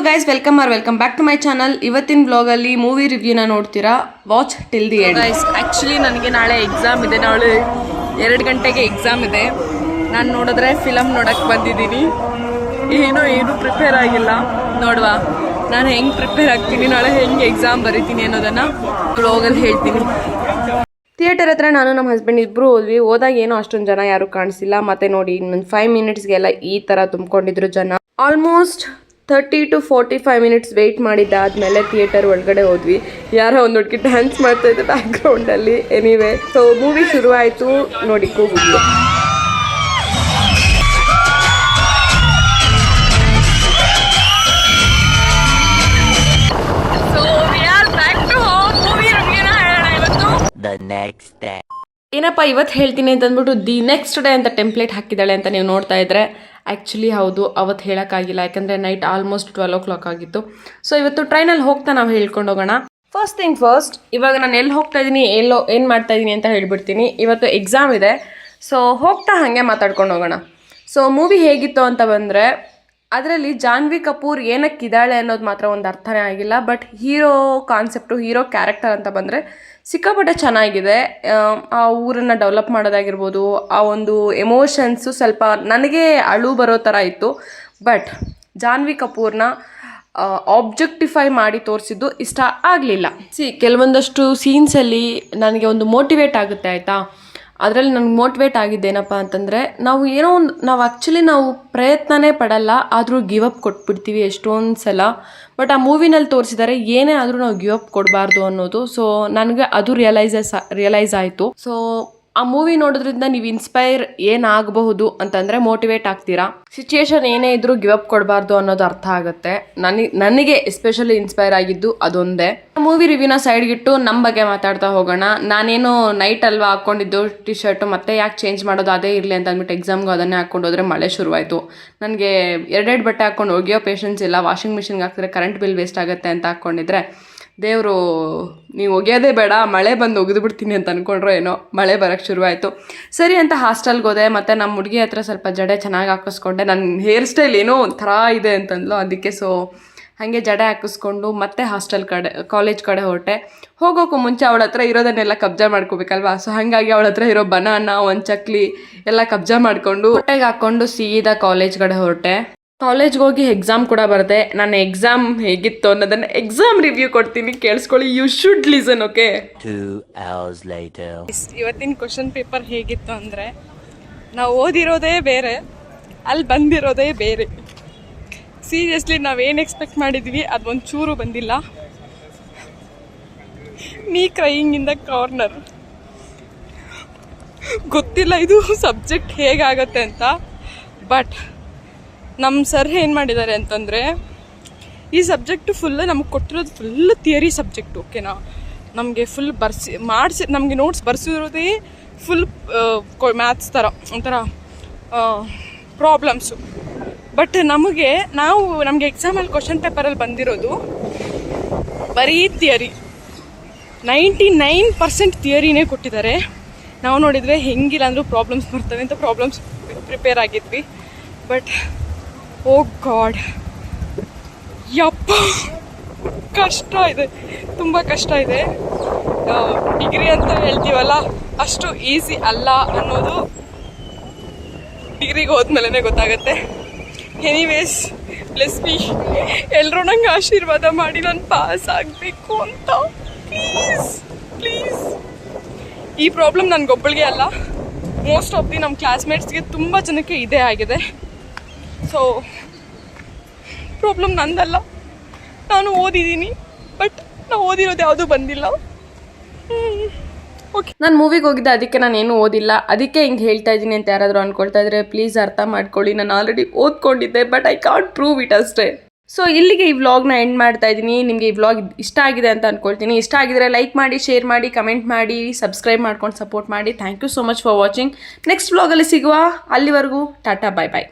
Guys welcome back to my channel. ಇವತ್ತಿನ ವ್ಲಾಗಲ್ಲಿ movie ರಿವ್ಯೂನ ನೋಡ್ತೀರಾ. Watch till the end. Guys actually ನನಗೆ ನಾಳೆ ಎಕ್ಸಾಮ್ ಇದೆ. ನಾಳೆ 2 ಗಂಟೆಗೆ ಎಕ್ಸಾಮ್ ಇದೆ. ನಾನು ನೋಡಿದ್ರೆ ಫಿಲಮ್ ನೋಡೋಕ್ಕೆ ಬಂದಿದ್ದೀನಿ. ಏನು ಪ್ರಿಪೇರ್ ಆಗಿಲ್ಲ. ನೋಡುವ ನಾನು ಹೆಂಗೆ ಪ್ರಿಪೇರ್ ಆಗ್ತೀನಿ, ನಾಳೆ ಹೆಂಗೆ ಎಕ್ಸಾಮ್ ಬರೀತೀನಿ ಅನ್ನೋದನ್ನು ವ್ಲಾಗಲ್ಲಿ ಹೇಳ್ತೀನಿ. ಥಿಯೇಟರ್ ಹತ್ರ ನಾನು ನಮ್ಮ ಹಸ್ಬೆಂಡ್ ಇಬ್ಬರು ಹೋದ್ವಿ. ಹೋದಾಗ ಏನೋ ಅಷ್ಟೊಂದು ಜನ ಯಾರು ಕಾಣಿಸಿಲ್ಲ. ಮತ್ತೆ ನೋಡಿ ಇನ್ನೊಂದು 5 ಮಿನಿಟ್ಸ್ಗೆಲ್ಲ ಈ ಥರ ತುಂಬಿಕೊಂಡಿದ್ರು ಜನ. ಆಲ್ಮೋಸ್ಟ್ 30 to 45 ಮಿನಿಟ್ಸ್ ವೆಯ್ಟ್ ಮಾಡಿದ್ದಾದ್ಮೇಲೆ ಥಿಯೇಟರ್ ಒಳಗಡೆ ಹೋದ್ವಿ. ಯಾರೋ ಒಂದು ಹುಡುಗಿ ಡ್ಯಾನ್ಸ್ ಮಾಡ್ತಾ ಇದ್ದೆ ಬ್ಯಾಕ್ಗ್ರೌಂಡಲ್ಲಿ. ಎನಿವೇ ಸೊ ಮೂವಿ ಶುರು ಆಯಿತು. ನೋಡಿ ಕೂಗಿದ್ಲು. ಏನಪ್ಪ ಇವತ್ತು ಹೇಳ್ತೀನಿ ಅಂತಂದ್ಬಿಟ್ಟು ದಿ ನೆಕ್ಸ್ಟ್ ಡೇ ಅಂತ ಟೆಂಪ್ಲೇಟ್ ಹಾಕಿದ್ದಾಳೆ ಅಂತ ನೀವು ನೋಡ್ತಾ ಇದ್ರೆ ಆ್ಯಕ್ಚುಲಿ ಹೌದು, ಅವತ್ತು ಹೇಳೋಕ್ಕಾಗಿಲ್ಲ. ಯಾಕಂದರೆ ನೈಟ್ ಆಲ್ಮೋಸ್ಟ್ 12 o'clock ಆಗಿತ್ತು. ಸೊ ಇವತ್ತು ಟ್ರೈನಲ್ಲಿ ಹೋಗ್ತಾ ನಾವು ಹೇಳ್ಕೊಂಡು ಹೋಗೋಣ. ಫಸ್ಟ್ ಥಿಂಗ್ ಫಸ್ಟ್, ಇವಾಗ ನಾನು ಎಲ್ಲಿ ಹೋಗ್ತಾ ಇದ್ದೀನಿ, ಏನು ಮಾಡ್ತಾ ಇದ್ದೀನಿ ಅಂತ ಹೇಳ್ಬಿಡ್ತೀನಿ. ಇವತ್ತು ಎಕ್ಸಾಮ್ ಇದೆ. ಸೊ ಹೋಗ್ತಾ ಹಾಗೆ ಮಾತಾಡ್ಕೊಂಡು ಹೋಗೋಣ. ಸೊ ಮೂವಿ ಹೇಗಿತ್ತು ಅಂತ ಬಂದರೆ, ಅದರಲ್ಲಿ ಜಾನ್ವಿ ಕಪೂರ್ ಏನಕ್ಕಿದ್ದಾಳೆ ಅನ್ನೋದು ಮಾತ್ರ ಒಂದು ಅರ್ಥನೇ ಆಗಿಲ್ಲ. But hero concept, hero character ಅಂತ ಬಂದರೆ ಸಿಕ್ಕಾಪಟ್ಟೆ ಚೆನ್ನಾಗಿದೆ. ಆ ಊರನ್ನು ಡೆವಲಪ್ ಮಾಡೋದಾಗಿರ್ಬೋದು, ಆ ಒಂದು ಎಮೋಷನ್ಸು ಸ್ವಲ್ಪ ನನಗೆ ಅಳು ಬರೋ ಥರ ಇತ್ತು. ಬಟ್ ಜಾನ್ವಿ ಕಪೂರ್ನ ಆಬ್ಜೆಕ್ಟಿಫೈ ಮಾಡಿ ತೋರಿಸಿದ್ದು ಇಷ್ಟ ಆಗಲಿಲ್ಲ. ಕೆಲವೊಂದಷ್ಟು ಸೀನ್ಸಲ್ಲಿ ನನಗೆ ಒಂದು ಮೋಟಿವೇಟ್ ಆಗುತ್ತೆ ಆಯಿತಾ. ಅದರಲ್ಲಿ ನನಗೆ ಮೋಟಿವೇಟ್ ಆಗಿದ್ದೇನಪ್ಪ ಅಂತಂದರೆ, ನಾವು ಆ್ಯಕ್ಚುಲಿ ನಾವು ಪ್ರಯತ್ನನೇ ಪಡಲ್ಲ, ಆದರೂ ಗಿವ್ ಅಪ್ ಕೊಟ್ಬಿಡ್ತೀವಿ ಎಷ್ಟೊಂದು ಸಲ. ಬಟ್ ಆ ಮೂವಿನಲ್ಲಿ ತೋರಿಸಿದ್ದಾರೆ ಏನೇ ಆದರೂ ನಾವು ಗಿವ್ ಅಪ್ ಕೊಡಬಾರ್ದು ಅನ್ನೋದು. ಸೊ ನನಗೆ ಅದು ರಿಯಲೈಸ್ ಆಯಿತು. ಸೊ ಆ ಮೂವಿ ನೋಡೋದ್ರಿಂದ ನೀವು ಇನ್ಸ್ಪೈರ್ ಏನಾಗಬಹುದು ಅಂತಂದರೆ ಮೋಟಿವೇಟ್ ಆಗ್ತೀರಾ. ಸಿಚುಯೇಷನ್ ಏನೇ ಇದ್ರೂ ಗಿವ್ ಅಪ್ ಕೊಡಬಾರ್ದು ಅನ್ನೋದು ಅರ್ಥ ಆಗುತ್ತೆ. ನನಗೆ ಎಸ್ಪೆಷಲಿ ಇನ್ಸ್ಪೈರ್ ಆಗಿದ್ದು ಅದೊಂದೇ. ಮೂವಿ ರಿವ್ಯೂನ ಸೈಡ್ಗಿಟ್ಟು ನಮ್ಮ ಬಗ್ಗೆ ಮಾತಾಡ್ತಾ ಹೋಗೋಣ. ನಾನೇನು ನೈಟ್ ಅಲ್ವಾ ಹಾಕ್ಕೊಂಡಿದ್ದು ಟಿ ಶರ್ಟು, ಮತ್ತೆ ಯಾಕೆ ಚೇಂಜ್ ಮಾಡೋದು ಅದೇ ಇರಲಿ ಅಂತ ಅಂದ್ಬಿಟ್ಟು ಎಕ್ಸಾಮ್ಗೂ ಅದನ್ನೇ ಹಾಕ್ಕೊಂಡು ಹೋದರೆ ಮಳೆ ಶುರುವಾಯಿತು. ನನಗೆ 2 ಬಟ್ಟೆ ಹಾಕ್ಕೊಂಡು ಒಗೆಯೋ ಪೇಷನ್ಸ್ ಇಲ್ಲ. ವಾಷಿಂಗ್ ಮಿಷಿನ್ಗೆ ಹಾಕಿದ್ರೆ ಕರೆಂಟ್ ಬಿಲ್ ವೇಸ್ಟ್ ಆಗುತ್ತೆ ಅಂತ ಹಾಕ್ಕೊಂಡಿದ್ರೆ ದೇವರು ನೀವು ಒಗೆಯೋದೇ ಬೇಡ, ಮಳೆ ಬಂದು ಒಗೆದು ಬಿಡ್ತೀನಿ ಅಂತ ಅಂದ್ಕೊಂಡ್ರೆ ಏನೋ ಮಳೆ ಬರೋಕ್ಕೆ ಶುರುವಾಯಿತು. ಸರಿ ಅಂತ ಹಾಸ್ಟೆಲ್ಗೆ ಹೋದೆ. ಮತ್ತು ನಮ್ಮ ಹುಡುಗಿ ಹತ್ರ ಸ್ವಲ್ಪ ಜಡೆ ಚೆನ್ನಾಗಿ ಹಾಕಿಸ್ಕೊಂಡೆ. ನನ್ನ ಹೇರ್ ಸ್ಟೈಲ್ ಏನೋ ಒಂಥರ ಇದೆ ಅಂತಂದ್ಲು, ಅದಕ್ಕೆ ಸೊ ಹಾಗೆ ಜಡೆ ಹಾಕಿಸ್ಕೊಂಡು ಮತ್ತೆ ಕಾಲೇಜ್ ಕಡೆ ಹೊರಟೆ. ಹೋಗೋಕ್ಕೂ ಮುಂಚೆ ಅವಳ ಹತ್ರ ಇರೋದನ್ನೆಲ್ಲ ಕಬ್ಜಾ ಮಾಡ್ಕೋಬೇಕಲ್ವಾ. ಸೊ ಹಾಗಾಗಿ ಅವಳ ಹತ್ರ ಇರೋ ಬನಾನ, ಒಂದು ಚಕ್ಲಿ ಎಲ್ಲ ಕಬ್ಜಾ ಮಾಡಿಕೊಂಡು ಹೊಟ್ಟೆಗೆ ಹಾಕ್ಕೊಂಡು ಸೀದಾ ಕಾಲೇಜ್ ಕಡೆ ಹೊರಟೆ. ಕಾಲೇಜ್ಗೆ ಹೋಗಿ ಎಕ್ಸಾಮ್ ಕೂಡ ಬರುತ್ತೆ. ನಾನು ಎಕ್ಸಾಮ್ ಹೇಗಿತ್ತು ಅನ್ನೋದನ್ನು ಎಕ್ಸಾಮ್ ರಿವ್ಯೂ ಕೊಡ್ತೀನಿ, ಕೇಳಿಸ್ಕೊಳ್ಳಿ. You should listen. Okay. 2 hours later. ಇವತ್ತಿನ ಕ್ವಶನ್ ಪೇಪರ್ ಹೇಗಿತ್ತು ಅಂದರೆ, ನಾವು ಓದಿರೋದೇ ಬೇರೆ, ಅಲ್ಲಿ ಬಂದಿರೋದೇ ಬೇರೆ. ಸೀರಿಯಸ್ಲಿ ನಾವೇನು ಎಕ್ಸ್ಪೆಕ್ಟ್ ಮಾಡಿದ್ವಿ ಅದು ಒಂಚೂರು ಬಂದಿಲ್ಲ. Me crying in the corner. ಗೊತ್ತಿಲ್ಲ ಇದು ಸಬ್ಜೆಕ್ಟ್ ಹೇಗಾಗತ್ತೆ ಅಂತ. ಬಟ್ ನಮ್ಮ ಸರ್ ಏನು ಮಾಡಿದ್ದಾರೆ ಅಂತಂದರೆ, ಈ ಸಬ್ಜೆಕ್ಟು ಫುಲ್ಲು ನಮಗೆ ಕೊಟ್ಟಿರೋದು ಫುಲ್ಲು ಥಿಯರಿ ಸಬ್ಜೆಕ್ಟು. ಓಕೆನಾ. ನಮಗೆ ಫುಲ್ ನಮಗೆ ನೋಟ್ಸ್ ಬರ್ಸಿರೋದೇ ಫುಲ್ ಮ್ಯಾಥ್ಸ್ ಥರ ಒಂಥರ ಪ್ರಾಬ್ಲಮ್ಸು. ಬಟ್ ನಮಗೆ ಎಕ್ಸಾಮಲ್ಲಿ ಕ್ವಶನ್ ಪೇಪರಲ್ಲಿ ಬಂದಿರೋದು ಬರೀ ಥಿಯರಿ. 99% ಥಿಯರಿನೇ ಕೊಟ್ಟಿದ್ದಾರೆ. ನಾವು ನೋಡಿದರೆ ಹೆಂಗಿಲ್ಲ ಅಂದರೂ ಪ್ರಾಬ್ಲಮ್ಸ್ ಬರ್ತವೆ ಅಂತ ಪ್ರಾಬ್ಲಮ್ಸ್ ಪ್ರಿಪೇರ್ ಆಗಿದ್ವಿ. ಬಟ್ ಓ ಗಾಡ್, ಯಪ್ಪ ಕಷ್ಟ ಇದೆ, ತುಂಬ ಕಷ್ಟ ಇದೆ. ಡಿಗ್ರಿ ಅಂತ ಹೇಳ್ತೀವಲ್ಲ, ಅಷ್ಟು ಈಸಿ ಅಲ್ಲ ಅನ್ನೋದು ಡಿಗ್ರಿಗೆ ಹೋದ್ಮೇಲೆ ಗೊತ್ತಾಗುತ್ತೆ. Anyways bless me. ಎಲ್ಲರೂ ನಂಗೆ ಆಶೀರ್ವಾದ ಮಾಡಿ ನಾನು ಪಾಸ್ ಆಗಬೇಕು ಅಂತ. ಪ್ಲೀಸ್. ಈ ಪ್ರಾಬ್ಲಮ್ ನನಗೊಬ್ಬಳಿಗೆ ಅಲ್ಲ, ಮೋಸ್ಟ್ ಆಫ್ ನಮ್ಮ ಕ್ಲಾಸ್ಮೇಟ್ಸ್ಗೆ ತುಂಬ ಜನಕ್ಕೆ ಇದೇ ಆಗಿದೆ. ಸೊ ಪ್ರಾಬ್ಲಮ್ ನಂದಲ್ಲ, ನಾನು ಓದಿದ್ದೀನಿ, ಬಟ್ ನಾವು ಓದಿರೋದು ಯಾವುದೂ ಬಂದಿಲ್ಲ. ಓಕೆ. ನಾನು ಮೂವಿಗೆ ಹೋಗಿದ್ದೆ, ಅದಕ್ಕೆ ನಾನು ಏನೂ ಓದಿಲ್ಲ, ಅದಕ್ಕೆ ಹಿಂಗೆ ಹೇಳ್ತಾ ಇದ್ದೀನಿ ಅಂತ ಯಾರಾದರೂ ಅಂದ್ಕೊಳ್ತಾ ಇದ್ರೆ ಪ್ಲೀಸ್ ಅರ್ಥ ಮಾಡ್ಕೊಳ್ಳಿ. ನಾನು ಆಲ್ರೆಡಿ ಓದ್ಕೊಂಡಿದ್ದೆ, but I can't prove it ಅಷ್ಟೇ. ಸೊ ಇಲ್ಲಿಗೆ ಈ ವ್ಲಾಗ್ನ ಎಂಡ್ ಮಾಡ್ತಾ ಇದ್ದೀನಿ. ನಿಮಗೆ ಈ ವ್ಲಾಗ್ ಇಷ್ಟ ಆಗಿದೆ ಅಂತ ಅಂದ್ಕೊಳ್ತೀನಿ. ಇಷ್ಟ ಆಗಿದ್ರೆ ಲೈಕ್ ಮಾಡಿ, ಶೇರ್ ಮಾಡಿ, ಕಮೆಂಟ್ ಮಾಡಿ, ಸಬ್ಸ್ಕ್ರೈಬ್ ಮಾಡ್ಕೊಂಡು ಸಪೋರ್ಟ್ ಮಾಡಿ. Thank you so much for watching. Next ವ್ಲಾಗಲ್ಲಿ ಸಿಗುವ. ಅಲ್ಲಿವರೆಗೂ ಟಾಟಾ, ಬಾಯ್ ಬಾಯ್.